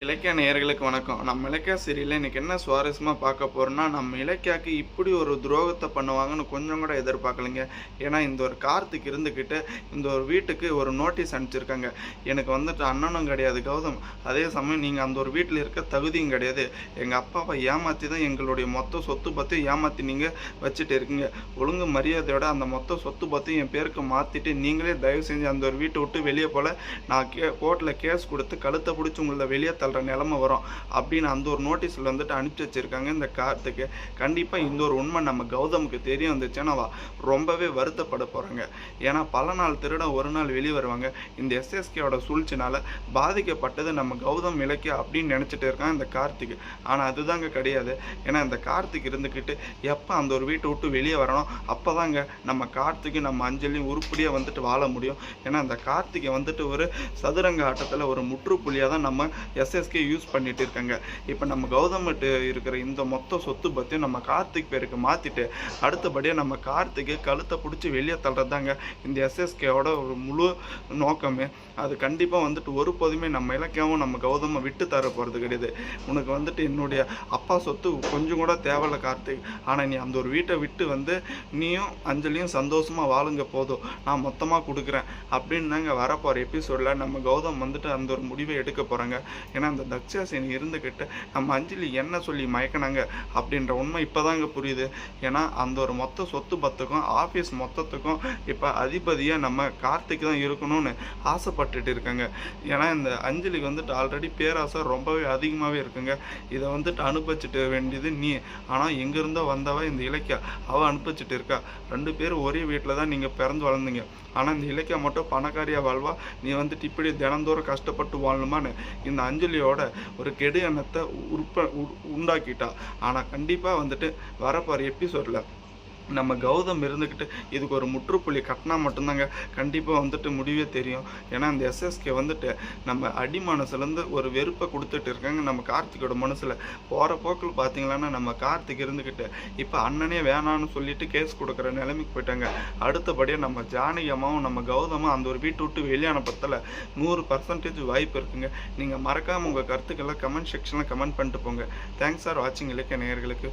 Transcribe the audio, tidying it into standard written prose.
இலக்கிய நேயர்களுக்கு வணக்கம். நம்ம இலக்கியா சீரியல்ல இன்னைக்கு என்ன சுவாரஸ்யமா பார்க்க போறோம்னா, நம்ம இலக்கியாக்கு இப்படி ஒரு துரோகத்த பண்ணுவாங்கன்னு கொஞ்சம் கூட எதிர்பார்க்கலைங்க. ஏன்னா, இந்த ஒரு கார்த்திக் இருந்துகிட்டு இந்த ஒரு வீட்டுக்கு ஒரு நோட்டீஸ் அனுப்பிச்சிருக்காங்க. எனக்கு வந்துட்டு அண்ணனும் கிடையாது கௌதம். அதே சமயம் நீங்க அந்த ஒரு வீட்ல இருக்க தகுதியும் கிடையாது. எங்க அப்பாவை ஏமாத்தி தான் எங்களுடைய மொத்த சொத்து பத்தையும் ஏமாத்தி நீங்க வச்சுட்டு இருக்கீங்க. ஒழுங்கு மரியாதையோட அந்த மொத்த சொத்து பத்தையும் என் பேருக்கு மாத்திட்டு நீங்களே தயவு செஞ்சு அந்த ஒரு வீட்டை விட்டு வெளியே போல நான் கோர்ட்ல கேஸ் கொடுத்து கழுத்தை பிடிச்சி உங்களை வெளியே நிலைமை வரும் அப்படின்னு அந்த ஒரு நோட்டீஸ்ல வந்துட்டு அனுப்பிச்சு வச்சிருக்காங்க. இந்த கார்த்துக்கு கண்டிப்பா இந்த ஒரு உண்மை நம்ம கௌதமுக்கு தெரிய வந்துச்சுன்னா ரொம்பவே வருத்தப்பட போறாங்க. ஏன்னா பல நாள் திருட ஒரு நாள் வெளியே வருவாங்க. இந்த எஸ்எஸ்கேவோட சூழ்ச்சினால பாதிக்கப்பட்டது நம்ம கௌதம் இலக்கியா அப்படின்னு நினைச்சிட்டு இருக்காங்க இந்த கார்த்திக். ஆனா அதுதாங்க கிடையாது. ஏன்னா இந்த கார்த்திக் இருந்துக்கிட்டு எப்ப அந்த ஒரு வீட்டை விட்டு வெளியே வரணும் அப்பதாங்க நம்ம கார்த்திக் நம்ம அஞ்சலியும் உருப்படியா வந்துட்டு வாழ முடியும். ஏன்னா இந்த கார்த்திகை வந்துட்டு ஒரு சதுரங்க ஆட்டத்துல ஒரு முற்றுப்புள்ளியா தான் நம்ம எஸ்எஸ்கே யூஸ் பண்ணிட்டு இருக்காங்க. இப்போ நம்ம கௌதம் இருக்கிற இந்த மொத்த சொத்து பத்தியும் நம்ம கார்த்திக் பேருக்கு மாத்திட்டு அடுத்தபடியாக நம்ம கார்த்திகை கழுத்தை பிடிச்சி வெளியே தள்ளுறதாங்க இந்த எஸ்எஸ்கேவோட ஒரு முழு நோக்கமே. அது கண்டிப்பாக வந்துட்டு ஒருபோதுமே நம்ம இலக்கியாவும் நம்ம கௌதமை விட்டு தர போகிறது கிடையாது. உனக்கு வந்துட்டு என்னுடைய அப்பா சொத்து கொஞ்சம் கூட தேவையில்ல கார்த்திக். ஆனால் நீ அந்த ஒரு வீட்டை விட்டு வந்து நீயும் அஞ்சலியும் சந்தோஷமாக வாழுங்க போதும், நான் மொத்தமாக கொடுக்குறேன் அப்படின்னு தாங்க வரப்போகிற எபிசோடில் நம்ம கௌதம் வந்துட்டு அந்த ஒரு முடிவை எடுக்க போகிறாங்க. ஏன்னா அந்த தக்ஷாசினி இருந்துக்கிட்டு நம்ம அஞ்சலி என்ன சொல்லி மயக்கினாங்க அப்படின்ற உண்மை இப்போதாங்க புரியுது. ஏன்னா அந்த ஒரு மொத்த சொத்து பத்துக்கும் ஆஃபீஸ் மொத்தத்துக்கும் இப்போ அதிபதியாக நம்ம கார்த்திக் தான் இருக்கணும்னு ஆசைப்பட்டுட்டு இருக்காங்க. ஏன்னா இந்த அஞ்சலிக்கு வந்துட்டு ஆல்ரெடி பேராசை ரொம்பவே அதிகமாகவே இருக்குங்க. இதை வந்துட்டு அனுபவிச்சுட்டு வேண்டியது நீ. ஆனால் எங்கேருந்தோ வந்தவ இந்த இலக்கியா அவள் அனுபவிச்சுட்டு இருக்கா. ரெண்டு பேரும் ஒரே வீட்டில் தான் நீங்கள் பிறந்து வளர்ந்தீங்க. ஆனால் இந்த இலக்கியா மட்டும் பணக்காரியாக வாழ்வா, நீ வந்துட்டு இப்படி தினந்தோறும் கஷ்டப்பட்டு வாழணுமான்னு இந்த அஞ்சலியோட ஒரு கெடு எண்ணத்தை உண்டாக்கிட்டா. ஆனால் கண்டிப்பாக வந்துட்டு வரப்போகிற எபிசோடில் நம்ம கௌதம் இருந்துக்கிட்டு இதுக்கு ஒரு முற்றுப்புள்ளி கட்டினா மட்டும்தாங்க கண்டிப்பாக வந்துட்டு முடிவே தெரியும். ஏன்னா இந்த எஸ்எஸ்கே வந்துட்டு நம்ம அடி மனசுலேருந்து ஒரு வெறுப்பை கொடுத்துட்டு இருக்காங்க நம்ம கார்த்திகோட மனசில். போகிற போக்கில் பார்த்தீங்களான்னா நம்ம கார்த்திக் இருந்துக்கிட்டு இப்போ அண்ணனே வேணான்னு சொல்லிட்டு கேஸ் கொடுக்குற நிலைமைக்கு போயிட்டாங்க. அடுத்தபடியாக நம்ம ஜானகி அம்மாவும் நம்ம கௌதமும் அந்த ஒரு வீட்டை விட்டு வெளியான பத்தில் 100% வாய்ப்பு இருக்குங்க. நீங்கள் மறக்காமல் உங்கள் கருத்துக்களை கமெண்ட் செக்ஷனில் கமெண்ட் பண்ணிட்டு போங்க. தேங்க்ஸ் ஃபார் வாட்சிங் இலக்கிய நேயர்களுக்கு.